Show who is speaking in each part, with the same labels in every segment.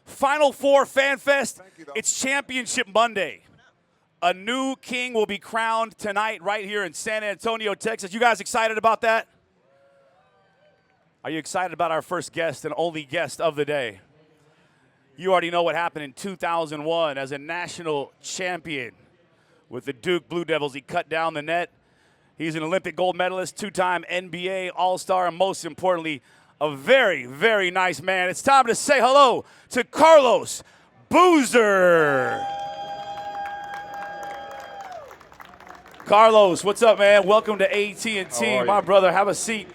Speaker 1: Final Four Fan Fest. It's Championship Monday. A new king will be crowned tonight right here in San Antonio, Texas. You guys excited about that? Are you excited about our first guest and only guest of the day? You already know what happened in 2001 as a national champion with the Duke Blue Devils. He cut down the net. He's an Olympic gold medalist, two-time NBA All-Star, and most importantly, a very, very nice man. It's time to say hello to Carlos Boozer. Carlos, what's up, man? Welcome to AT&T. My brother, have a seat.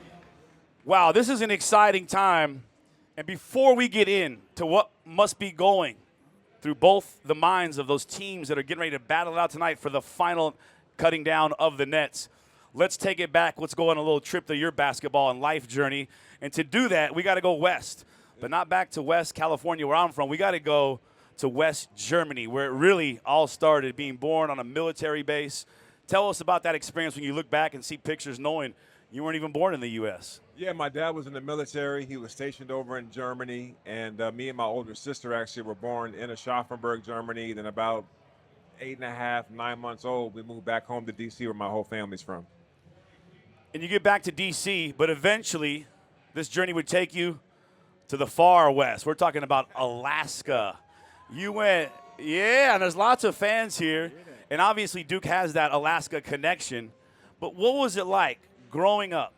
Speaker 1: Wow, this is an exciting time. And before we get into what must be going through both the minds of those teams that are getting ready to battle it out tonight for the final cutting down of the nets, let's take it back. Let's go on a little trip to your basketball and life journey. And to do that, we got to go west, but not back to West California where I'm from. We got to go to West Germany, where it really all started, being born on a military base. Tell us about that experience when you look back and see pictures knowing you weren't even born in the U.S.
Speaker 2: Yeah, my dad was in the military. He was stationed over in Germany, and me and my older sister actually were born in Aschaffenburg, Germany. Then about 8.5, 9 months old, we moved back home to D.C. where my whole family's from.
Speaker 1: And you get back to D.C., but eventually this journey would take you to the far west. We're talking about Alaska. You went, yeah, and there's lots of fans here. And obviously Duke has that Alaska connection. But what was it like growing up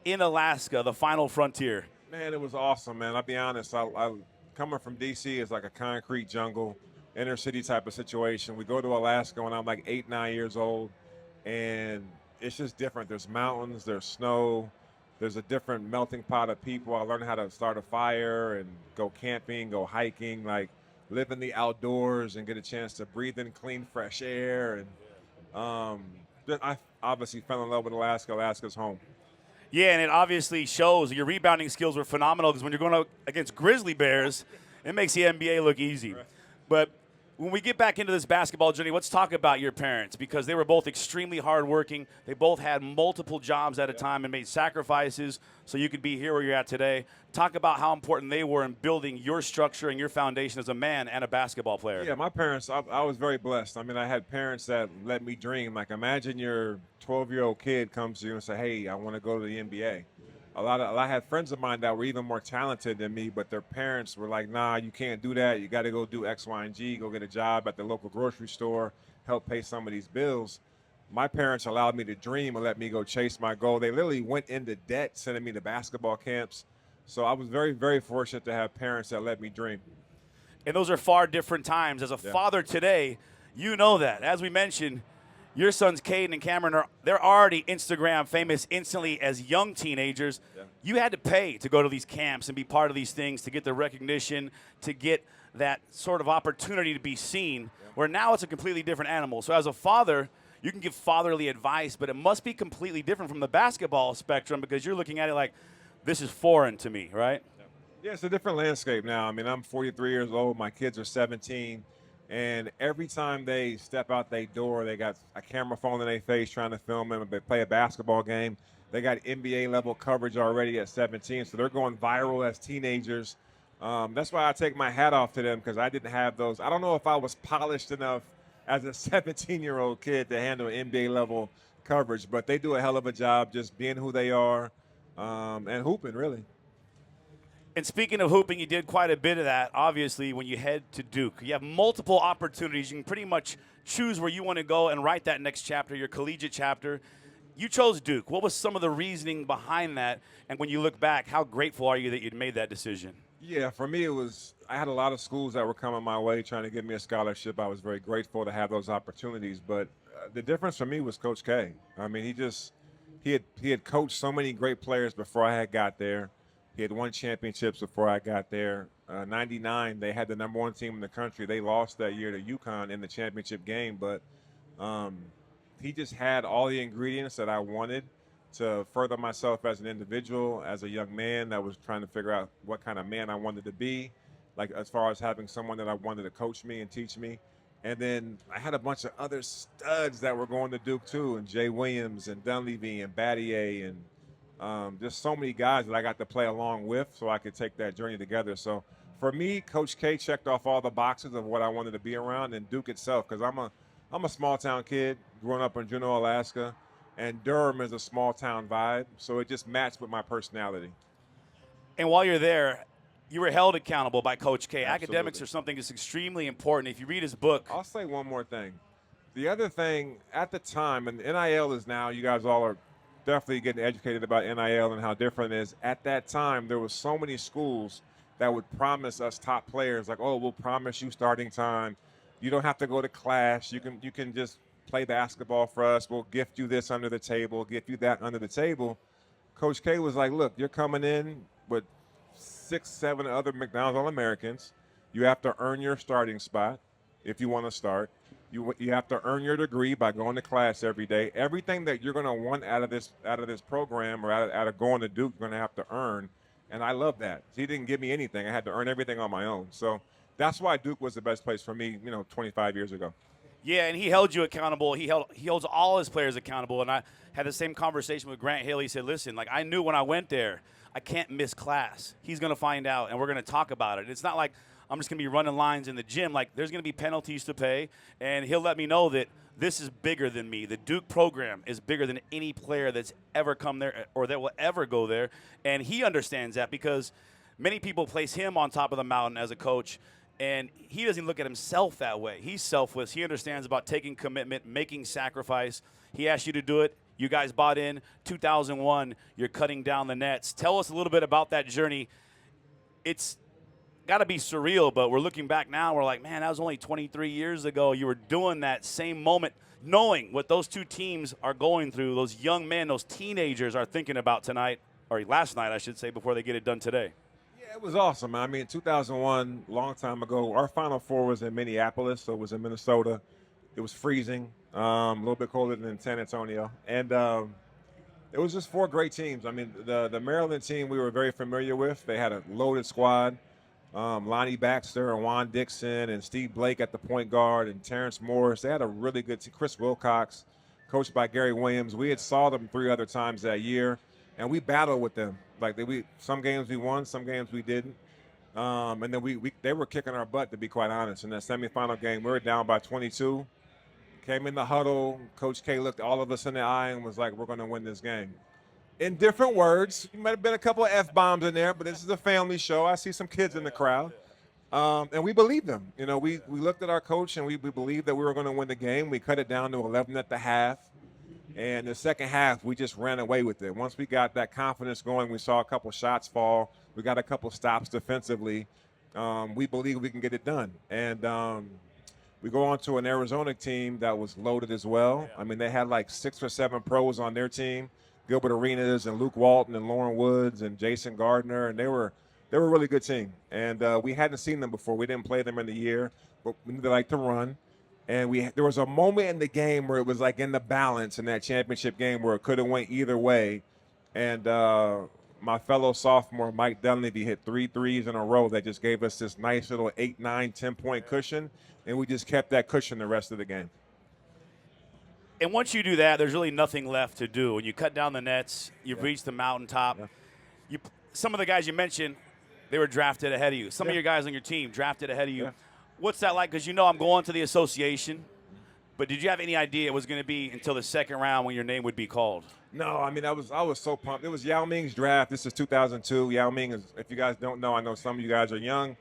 Speaker 1: in Alaska, the final frontier?
Speaker 2: Man, it was awesome, man. I'll be honest. I coming from D.C. is like a concrete jungle, inner city type of situation. We go to Alaska when I'm like 8, 9 years old, and it's just different. There's mountains, there's snow, there's a different melting pot of people. I learned how to start a fire and go camping, go hiking, like live in the outdoors and get a chance to breathe in clean, fresh air. And I obviously fell in love with Alaska. Alaska's home.
Speaker 1: Yeah, and it obviously shows. Your rebounding skills were phenomenal because when you're going up against Grizzly Bears, it makes the NBA look easy. Right. But when we get back into this basketball journey, let's talk about your parents because they were both extremely hardworking. They both had multiple jobs at a time and made sacrifices so you could be here where you're at today. Talk about how important they were in building your structure and your foundation as a man and a basketball player.
Speaker 2: Yeah, my parents, I was very blessed. I mean, I had parents that let me dream. Like, imagine your 12-year-old kid comes to you and say, hey, I want to go to the NBA. I had friends of mine that were even more talented than me, but their parents were like, nah, you can't do that. You got to go do X, Y, and G, go get a job at the local grocery store, help pay some of these bills. My parents allowed me to dream and let me go chase my goal. They literally went into debt sending me to basketball camps. So I was very, very fortunate to have parents that let me dream.
Speaker 1: And those are far different times. As a father today, you know that. As we mentioned, your sons, Caden and Cameron, they're already Instagram famous instantly as young teenagers. Yeah. You had to pay to go to these camps and be part of these things to get the recognition, to get that sort of opportunity to be seen, where now it's a completely different animal. So as a father, you can give fatherly advice, but it must be completely different from the basketball spectrum because you're looking at it like, this is foreign to me, right?
Speaker 2: Yeah, it's a different landscape now. I mean, I'm 43 years old. My kids are 17. And every time they step out their door, they got a camera phone in their face trying to film them. They play a basketball game. They got NBA-level coverage already at 17, so they're going viral as teenagers. That's why I take my hat off to them because I didn't have those. I don't know if I was polished enough as a 17-year-old kid to handle NBA-level coverage, but they do a hell of a job just being who they are and hooping, really.
Speaker 1: And speaking of hooping, you did quite a bit of that, obviously, when you head to Duke. You have multiple opportunities. You can pretty much choose where you want to go and write that next chapter, your collegiate chapter. You chose Duke. What was some of the reasoning behind that? And when you look back, how grateful are you that you'd made that decision?
Speaker 2: Yeah, for me, I had a lot of schools that were coming my way trying to give me a scholarship. I was very grateful to have those opportunities. But the difference for me was Coach K. I mean, he had coached so many great players before I had got there. He had won championships before I got there. 99, they had the number 1 team in the country. They lost that year to UConn in the championship game, but he just had all the ingredients that I wanted to further myself as an individual, as a young man that was trying to figure out what kind of man I wanted to be, like as far as having someone that I wanted to coach me and teach me. And then I had a bunch of other studs that were going to Duke too, and Jay Williams and Dunleavy and Battier and just so many guys that I got to play along with so I could take that journey together. So for me, Coach K checked off all the boxes of what I wanted to be around, and Duke itself, because I'm a small town kid growing up in Juneau, Alaska, and Durham is a small town vibe, so it just matched with my personality.
Speaker 1: And while you're there, you were held accountable by Coach K.
Speaker 2: Absolutely.
Speaker 1: Academics are something that's extremely important. If you read his book,
Speaker 2: I'll say one more thing. The other thing at the time, and NIL is now, you guys all are definitely getting educated about NIL and how different it is. At that time, there was so many schools that would promise us top players, like, oh, we'll promise you starting time. You don't have to go to class. You can just play basketball for us. We'll gift you this under the table, gift you that under the table. Coach K was like, look, you're coming in with 6, 7 other McDonald's All-Americans. You have to earn your starting spot if you want to start. You have to earn your degree by going to class every day. Everything that you're going to want out of this program or out of going to Duke, you're going to have to earn. And I love that. He didn't give me anything. I had to earn everything on my own. So that's why Duke was the best place for me, 25 years ago.
Speaker 1: Yeah, and he held you accountable. He holds all his players accountable. And I had the same conversation with Grant Hill. He said, listen, like I knew when I went there, I can't miss class. He's going to find out, and we're going to talk about it. It's not like I'm just going to be running lines in the gym. Like there's going to be penalties to pay, and he'll let me know that this is bigger than me. The Duke program is bigger than any player that's ever come there or that will ever go there, and he understands that because many people place him on top of the mountain as a coach, and he doesn't look at himself that way. He's selfless. He understands about taking commitment, making sacrifice. He asked you to do it. You guys bought in. 2001, you're cutting down the nets. Tell us a little bit about that journey. It's got to be surreal, but we're looking back now. We're like, man, that was only 23 years ago. You were doing that same moment, knowing what those two teams are going through, those young men, those teenagers are thinking about tonight, or last night, I should say, before they get it done today.
Speaker 2: Yeah, it was awesome. I mean, 2001, long time ago, our Final Four was in Minneapolis, so it was in Minnesota. It was freezing, a little bit colder than in San Antonio. And it was just 4 great teams. I mean, the Maryland team we were very familiar with. They had a loaded squad. Lonnie Baxter and Juan Dixon and Steve Blake at the point guard and Terrence Morris. They had a really good team. Chris Wilcox, coached by Gary Williams. We had saw them 3 other times that year, and we battled with them. Like some games we won, some games we didn't. And then they were kicking our butt, to be quite honest. In that semifinal game, we were down by 22. Came in the huddle. Coach K looked all of us in the eye and was like, we're going to win this game. In different words. There might have been a couple of F-bombs in there, but this is a family show. I see some kids in the crowd. And we believed them. We looked at our coach, and we believed that we were going to win the game. We cut it down to 11 at the half. And the second half, we just ran away with it. Once we got that confidence going, we saw a couple shots fall. We got a couple stops defensively. We believe we can get it done. And we go on to an Arizona team that was loaded as well. I mean, they had like 6 or 7 pros on their team. Gilbert Arenas and Luke Walton and Lauren Woods and Jason Gardner, and they were a really good team. And we hadn't seen them before. We didn't play them in the year, but we knew they like to run. And there was a moment in the game where it was like in the balance in that championship game where it could have went either way. And my fellow sophomore, Mike Dunleavy, hit 3 threes in a row that just gave us this nice little 8, 9, 10-point cushion, and we just kept that cushion the rest of the game.
Speaker 1: And once you do that, there's really nothing left to do. When you cut down the nets, you've reached the mountaintop. Yeah. Some of the guys you mentioned, they were drafted ahead of you. Some of your guys on your team drafted ahead of you. Yeah. What's that like? Because I'm going to the association. But did you have any idea it was going to be until the second round when your name would be called? No, I mean, I was so pumped. It was Yao Ming's draft. This is 2002. Yao Ming is, if you guys don't know, I know some of you guys are young.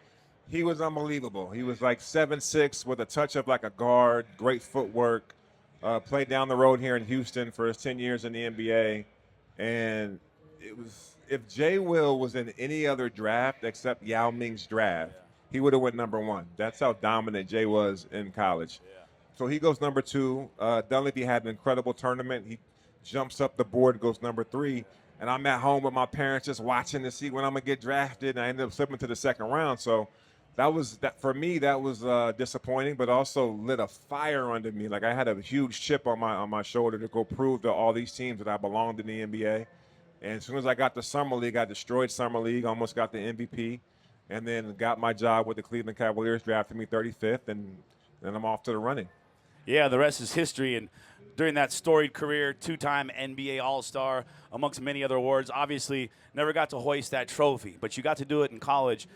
Speaker 1: He was unbelievable. He was like 7'6" with a touch of like a guard, great footwork. Played down the road here in Houston for his 10 years in the NBA. And it was, if Jay Will was in any other draft except Yao Ming's draft, he would have went number 1. That's how dominant Jay was in college. Yeah. So he goes number 2. Dunleavy had an incredible tournament. He jumps up the board, goes number 3. And I'm at home with my parents just watching to see when I'm going to get drafted. And I ended up slipping to the second round. So for me, that was disappointing, but also lit a fire under me. Like I had a huge chip on my shoulder to go prove to all these teams that I belonged in the NBA. And as soon as I got to Summer League, I destroyed Summer League, almost got the MVP, and then got my job with the Cleveland Cavaliers, drafted me 35th, and then I'm off to the running. Yeah, the rest is history. And during that storied career, 2-time NBA All-Star, amongst many other awards, obviously never got to hoist that trophy, but you got to do it in college.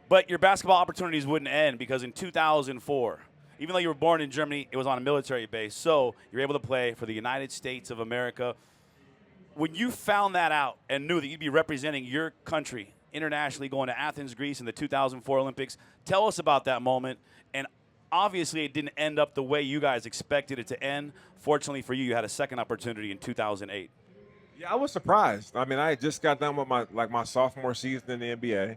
Speaker 1: But your basketball opportunities wouldn't end because in 2004, even though you were born in Germany, it was on a military base. So you're able to play for the United States of America. When you found that out and knew that you'd be representing your country internationally going to Athens, Greece in the 2004 Olympics, tell us about that moment. And obviously it didn't end up the way you guys expected it to end. Fortunately for you, you had a second opportunity in 2008.
Speaker 2: Yeah, I was surprised. I mean, I had just got done with my sophomore season in the NBA,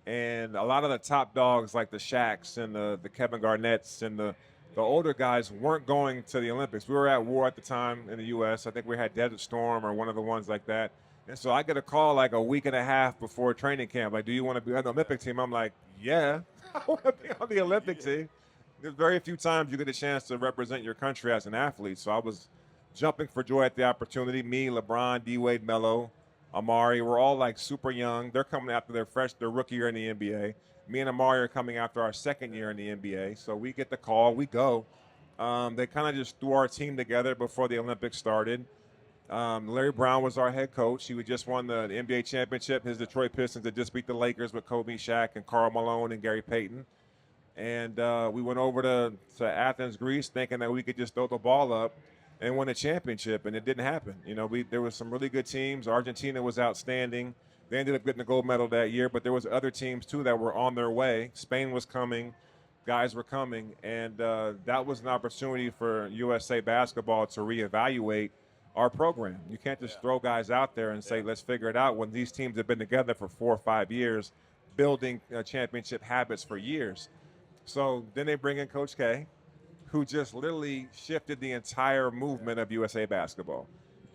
Speaker 2: and a lot of the top dogs like the Shaqs and the Kevin Garnetts and the older guys weren't going to the Olympics. We were at war at the time in the U.S. I think we had Desert Storm or one of the ones like that. And so I get a call like a week and a half before training camp, like, do you want to be on the Olympic team? I'm like, yeah, I want to be on the Olympic team. There's very few times you get a chance to represent your country as an athlete. So I was jumping for joy at the opportunity. Me, LeBron, D-Wade, Melo, Amari, we're all like super young. They're coming after their rookie year in the NBA. Me and Amari are coming after our second year in the NBA. So we get the call, we go. They kind of just threw our team together before the Olympics started. Larry Brown was our head coach. He had just won the NBA championship. His Detroit Pistons had just beat the Lakers with Kobe, Shaq, and Karl Malone and Gary Payton. And we went over to Athens, Greece, thinking that we could just throw the ball up and win a championship, and it didn't happen. You know, there was some really good teams. Argentina was outstanding. They ended up getting the gold medal that year, but there was other teams, too, that were on their way. Spain was coming. Guys were coming, and that was an opportunity for USA Basketball to reevaluate our program. You can't just throw guys out there and say, let's figure it out when these teams have been together for 4 or 5 years, building championship habits for years. So then they bring in Coach K, who just literally shifted the entire movement of USA Basketball.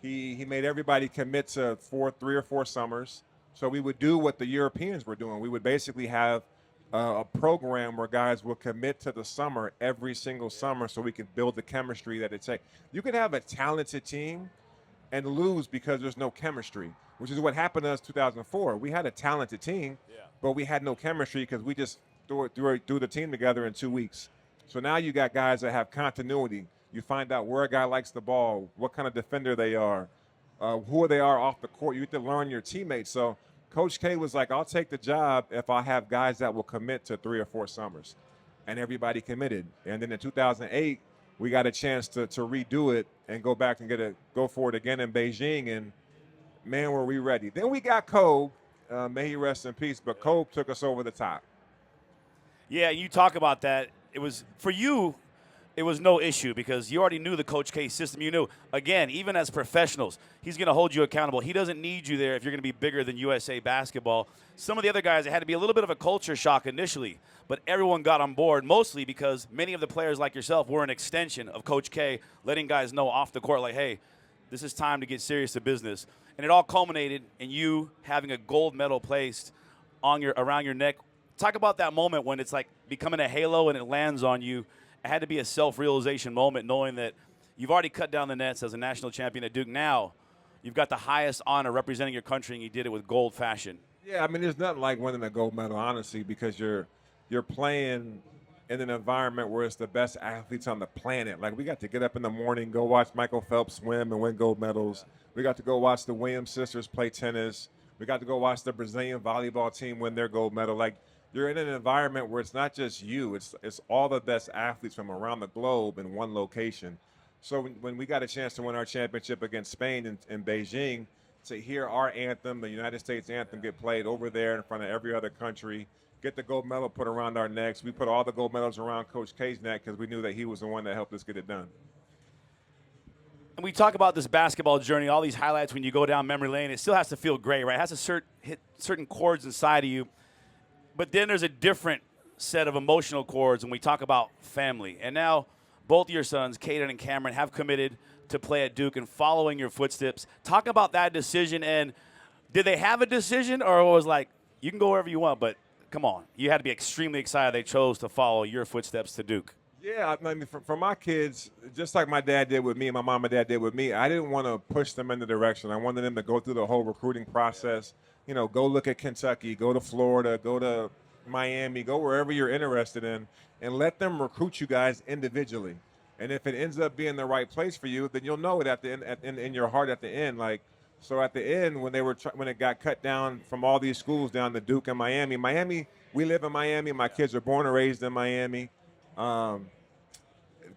Speaker 2: He made everybody commit to 3 or 4 summers. So we would do what the Europeans were doing. We would basically have a program where guys will commit to the summer every single summer so we can build the chemistry that it takes. You can have a talented team and lose because there's no chemistry, which is what happened to us 2004. We had a talented team, but we had no chemistry because we just threw the team together in 2 weeks. So now you got guys that have continuity. You find out where a guy likes the ball, what kind of defender they are, who they are off the court. You have to learn your teammates. So Coach K was like, I'll take the job if I have guys that will commit to 3 or 4 summers. And everybody committed. And then in 2008, we got a chance to redo it and go back and go for it again in Beijing. And, man, were we ready. Then we got Kobe. May he rest in peace. But Kobe took us over the top.
Speaker 1: Yeah, you talk about that. It was, for you, it was no issue because you already knew the Coach K system. You knew, again, even as professionals, he's going to hold you accountable. He doesn't need you there if you're going to be bigger than USA Basketball. Some of the other guys, it had to be a little bit of a culture shock initially, but everyone got on board, mostly because many of the players like yourself were an extension of Coach K, letting guys know off the court, like, hey, this is time to get serious to business. And it all culminated in you having a gold medal placed around your neck. Talk about that moment when it's like becoming a halo and it lands on you. It had to be a self-realization moment knowing that you've already cut down the nets as a national champion at Duke. Now you've got the highest honor representing your country, and you did it with gold fashion.
Speaker 2: Yeah, I mean, there's nothing like winning a gold medal, honestly, because you're playing in an environment where it's the best athletes on the planet. Like, we got to get up in the morning, go watch Michael Phelps swim and win gold medals. We got to go watch the Williams sisters play tennis. We got to go watch the Brazilian volleyball team win their gold medal. Like, you're in an environment where it's not just you, it's all the best athletes from around the globe in one location. So when we got a chance to win our championship against Spain in Beijing, to hear our anthem, the United States anthem, get played over there in front of every other country, get the gold medal put around our necks. We put all the gold medals around Coach K's neck because we knew that he was the one that helped us get it done.
Speaker 1: And we talk about this basketball journey, all these highlights when you go down memory lane. It still has to feel great, right? It has to hit certain chords inside of you. But then there's a different set of emotional chords when we talk about family. And now both of your sons, Caden and Cameron, have committed to play at Duke and following your footsteps. Talk about that decision. And did they have a decision, or it was like, you can go wherever you want, but come on. You had to be extremely excited they chose to follow your footsteps to Duke.
Speaker 2: Yeah, I mean, for my kids, just like my dad did with me and my mom and dad did with me, I didn't want to push them in the direction. I wanted them to go through the whole recruiting process. You know, go look at Kentucky, go to Florida, go to Miami, go wherever you're interested in, and let them recruit you guys individually. And if it ends up being the right place for you, then you'll know it at the end, in your heart at the end. Like, so at the end, when it got cut down from all these schools down to Duke and Miami We live in Miami. My kids are born and raised in Miami. Um,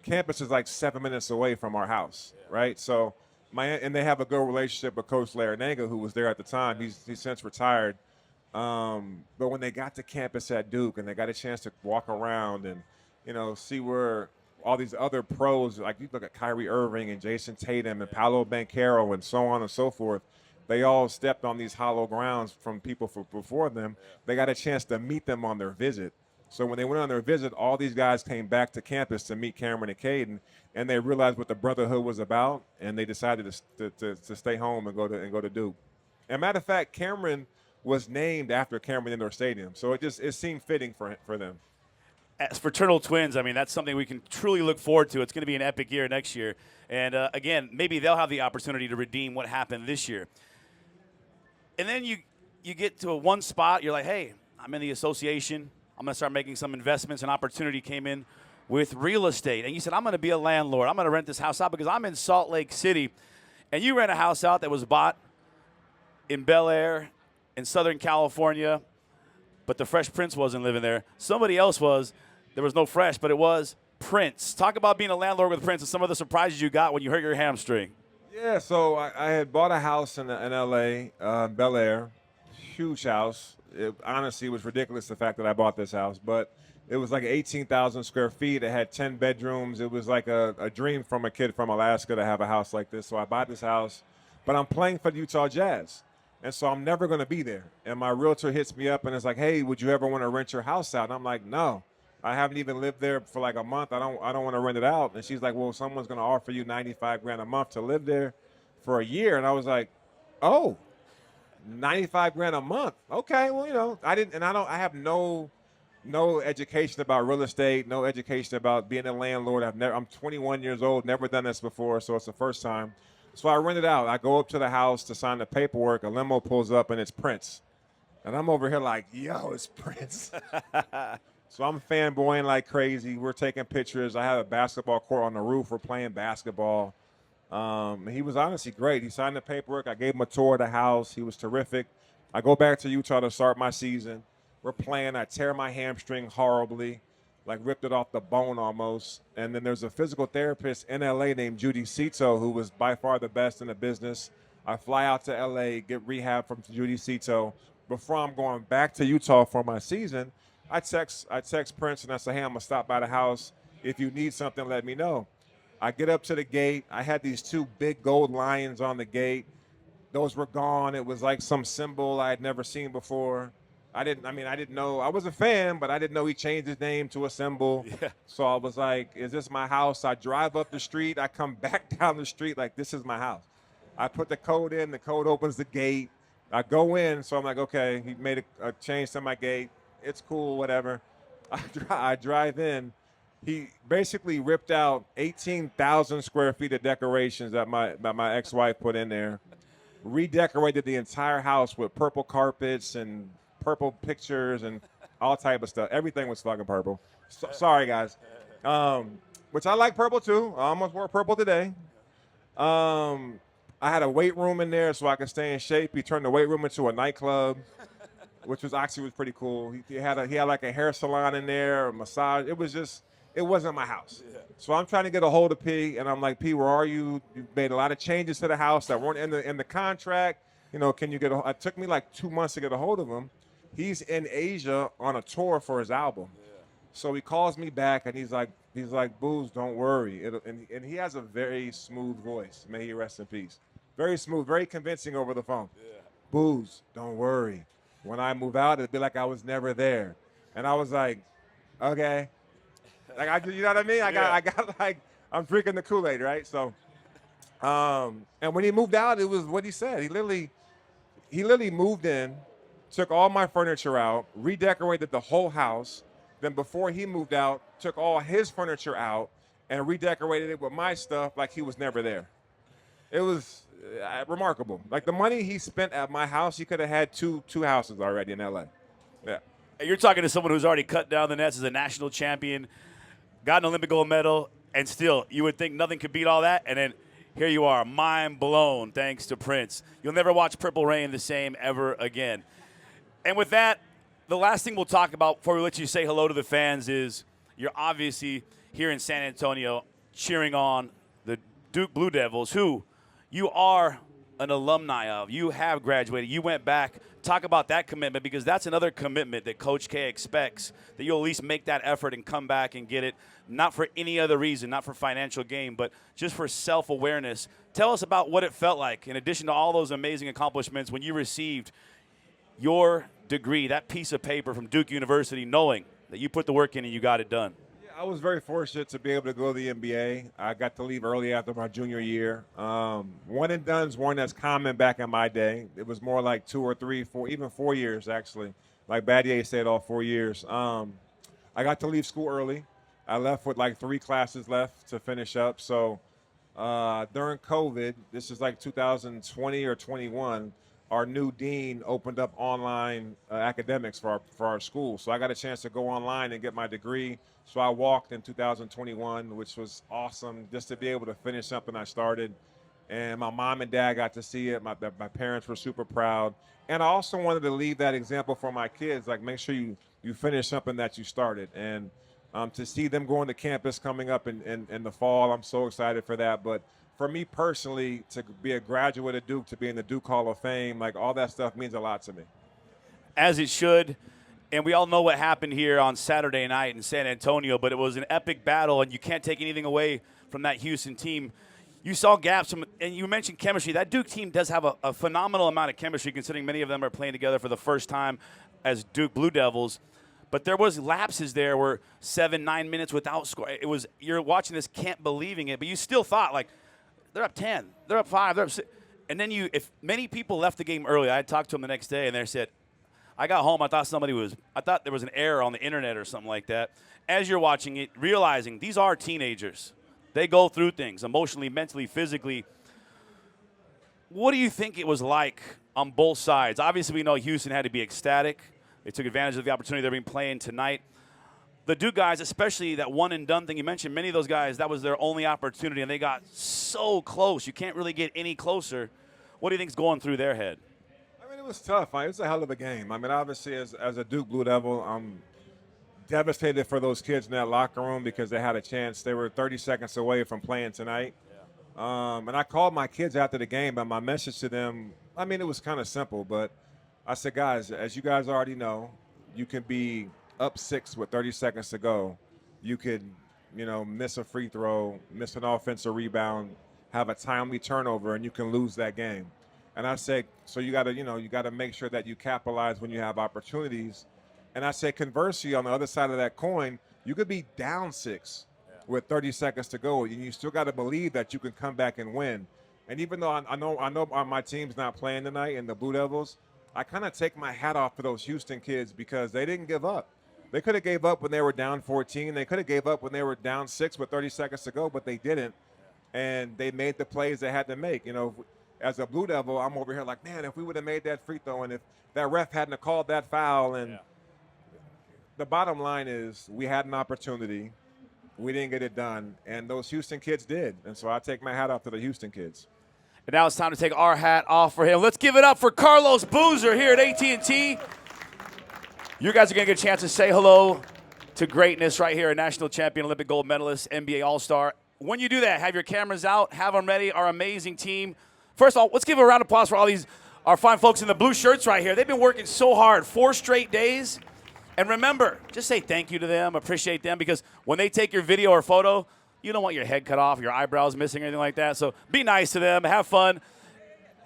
Speaker 2: Campus is like 7 minutes away from our house, right? So, and they have a good relationship with Coach Larinaga, who was there at the time. He's since retired. But when they got to campus at Duke and they got a chance to walk around and, see where all these other pros, like you look at Kyrie Irving and Jason Tatum and Paolo Banchero and so on and so forth, they all stepped on these hollow grounds from people before them. They got a chance to meet them on their visit. So when they went on their visit, all these guys came back to campus to meet Cameron and Caden, and they realized what the brotherhood was about, and they decided to stay home and go to Duke. And matter of fact, Cameron was named after Cameron Indoor Stadium, so it seemed fitting for them.
Speaker 1: As fraternal twins, I mean, that's something we can truly look forward to. It's going to be an epic year next year. And, again, maybe they'll have the opportunity to redeem what happened this year. And then you get to one spot, you're like, hey, I'm in the association. I'm going to start making some investments. An opportunity came in with real estate. And you said, I'm going to be a landlord. I'm going to rent this house out because I'm in Salt Lake City. And you rent a house out that was bought in Bel Air in Southern California, but the Fresh Prince wasn't living there. Somebody else was. There was no Fresh, but it was Prince. Talk about being a landlord with Prince and some of the surprises you got when you hurt your hamstring.
Speaker 2: Yeah, so I had bought a house in L.A., Bel Air, huge house. Honestly, it was ridiculous, the fact that I bought this house, but it was like 18,000 square feet. It had 10 bedrooms. It was like a dream from a kid from Alaska to have a house like this. So I bought this house, but I'm playing for the Utah Jazz, and so I'm never going to be there. And my realtor hits me up and is like, hey, would you ever want to rent your house out? And I'm like, no. I haven't even lived there for like a month. I don't want to rent it out. And she's like, well, someone's going to offer you $95,000 a month to live there for a year. And I was like, oh, $95,000 a month. Okay, well, I have no education about real estate, no education about being a landlord. I'm 21 years old, never done this before, so it's the first time. So I rent it out. I go up to the house to sign the paperwork. A limo pulls up and it's Prince. And I'm over here like, yo, it's Prince. So I'm fanboying like crazy. We're taking pictures. I have a basketball court on the roof. We're playing basketball. He was honestly great. He signed the paperwork. I gave him a tour of the house. He was terrific. I go back to Utah to start my season. We're playing. I tear my hamstring horribly, like ripped it off the bone almost. And then there's a physical therapist in L.A. named Judy Cito, who was by far the best in the business. I fly out to L.A., get rehab from Judy Cito. Before I'm going back to Utah for my season, I text Prince and I say, hey, I'm going to stop by the house. If you need something, let me know. I get up to the gate. I had these 2 big gold lions on the gate. Those were gone. It was like some symbol I had never seen before. I didn't know. I was a fan, but I didn't know he changed his name to a symbol.
Speaker 1: Yeah.
Speaker 2: So I was like, is this my house? I drive up the street. I come back down the street like, this is my house. I put the code in. The code opens the gate. I go in. So I'm like, okay, he made a change to my gate. It's cool, whatever. I drive in. He basically ripped out 18,000 square feet of decorations that my ex-wife put in there, redecorated the entire house with purple carpets and purple pictures and all type of stuff. Everything was fucking purple. Sorry, guys. Which I like purple, too. I almost wore purple today. I had a weight room in there so I could stay in shape. He turned the weight room into a nightclub, which was pretty cool. He had like a hair salon in there, a massage. It wasn't my house. Yeah. So I'm trying to get a hold of P, and I'm like, P, where are you? You made a lot of changes to the house that weren't in the contract. Can you it took me like 2 months to get a hold of him. He's in Asia on a tour for his album. Yeah. So he calls me back, and he's like, Booz, don't worry. And he has a very smooth voice. May he rest in peace. Very smooth, very convincing over the phone. Yeah. Booz, don't worry. When I move out, it'll be like I was never there. And I was like, okay. Like you know what I mean? I got like, I'm drinking the Kool-Aid, right? So, and when he moved out, it was what he said. He literally moved in, took all my furniture out, redecorated the whole house. Then before he moved out, took all his furniture out and redecorated it with my stuff like he was never there. It was remarkable. Like the money he spent at my house, he could have had two houses already in LA. Yeah.
Speaker 1: You're talking to someone who's already cut down the nets as a national champion, got an Olympic gold medal, and still you would think nothing could beat all that, and then here you are, mind blown thanks to Prince. You'll never watch Purple Rain the same ever again. And with that, the last thing we'll talk about before we let you say hello to the fans is you're obviously here in San Antonio cheering on the Duke Blue Devils, who you are an alumni of. You have graduated. You went back. Talk about that commitment, because that's another commitment that Coach K expects, that you'll at least make that effort and come back and get it, not for any other reason, not for financial gain, but just for self-awareness. Tell us about what it felt like, in addition to all those amazing accomplishments, when you received your degree, that piece of paper from Duke University, knowing that you put the work in and you got it done.
Speaker 2: I was very fortunate to be able to go to the NBA. I got to leave early after my junior year. One and dones weren't as common back in my day. It was more like 2 or 3, 4, even 4 years, actually. Like Battier said, all 4 years. I got to leave school early. I left with like 3 classes left to finish up. So during COVID, this is like 2020 or 21, our new dean opened up online academics for our school. So I got a chance to go online and get my degree. So I walked in 2021, which was awesome, just to be able to finish something I started. And my mom and dad got to see it. My parents were super proud. And I also wanted to leave that example for my kids, like make sure you finish something that you started. And to see them going to campus coming up in the fall, I'm so excited for that. But for me personally, to be a graduate of Duke, to be in the Duke Hall of Fame, like all that stuff means a lot to me.
Speaker 1: As it should. And we all know what happened here on Saturday night in San Antonio, but it was an epic battle, and you can't take anything away from that Houston team. You saw gaps, and you mentioned chemistry. That Duke team does have a phenomenal amount of chemistry, considering many of them are playing together for the first time as Duke Blue Devils. But there was lapses there where 7-9 minutes without score. It was, you're watching this, can't believing it, but you still thought, like, they're up 10, they're up 5, they're up 6. And then if many people left the game early, I talked to them the next day, and they said, I got home, I thought there was an error on the internet or something like that. As you're watching it, realizing these are teenagers. They go through things emotionally, mentally, physically. What do you think it was like on both sides? Obviously, we know Houston had to be ecstatic. They took advantage of the opportunity they've been playing tonight. The Duke guys, especially that one and done thing you mentioned, many of those guys, that was their only opportunity, and they got so close. You can't really get any closer. What do you think is going through their head?
Speaker 2: It was tough. It was a hell of a game. I mean, obviously, as a Duke Blue Devil, I'm devastated for those kids in that locker room because they had a chance. They were 30 seconds away from playing tonight. Yeah. And I called my kids after the game, but my message to them, I mean, it was kind of simple, but I said, guys, as you guys already know, you can be up 6 with 30 seconds to go. You could, miss a free throw, miss an offensive rebound, have a timely turnover, and you can lose that game. And I say, so you got to make sure that you capitalize when you have opportunities. And I say, conversely, on the other side of that coin, you could be down 6 with 30 seconds to go, and you still got to believe that you can come back and win. And even though I know my team's not playing tonight and the Blue Devils, I kind of take my hat off to those Houston kids because they didn't give up. They could have gave up when they were down 14. They could have gave up when they were down 6 with 30 seconds to go, but they didn't. And they made the plays they had to make. As a Blue Devil, I'm over here like, man, if we would have made that free throw and if that ref hadn't have called that foul. And the bottom line is we had an opportunity. We didn't get it done. And those Houston kids did. And so I take my hat off to the Houston kids.
Speaker 1: And now it's time to take our hat off for him. Let's give it up for Carlos Boozer here at AT&T. You guys are going to get a chance to say hello to greatness right here, a national champion, Olympic gold medalist, NBA All-Star. When you do that, have your cameras out, have them ready, our amazing team. First of all, let's give a round of applause for our fine folks in the blue shirts right here. They've been working so hard, 4 straight days. And remember, just say thank you to them, appreciate them, because when they take your video or photo, you don't want your head cut off, your eyebrows missing, or anything like that. So be nice to them, have fun,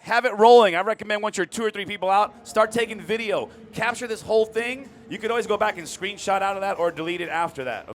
Speaker 1: have it rolling. I recommend once you're 2 or 3 people out, start taking video. Capture this whole thing. You can always go back and screenshot out of that or delete it after that.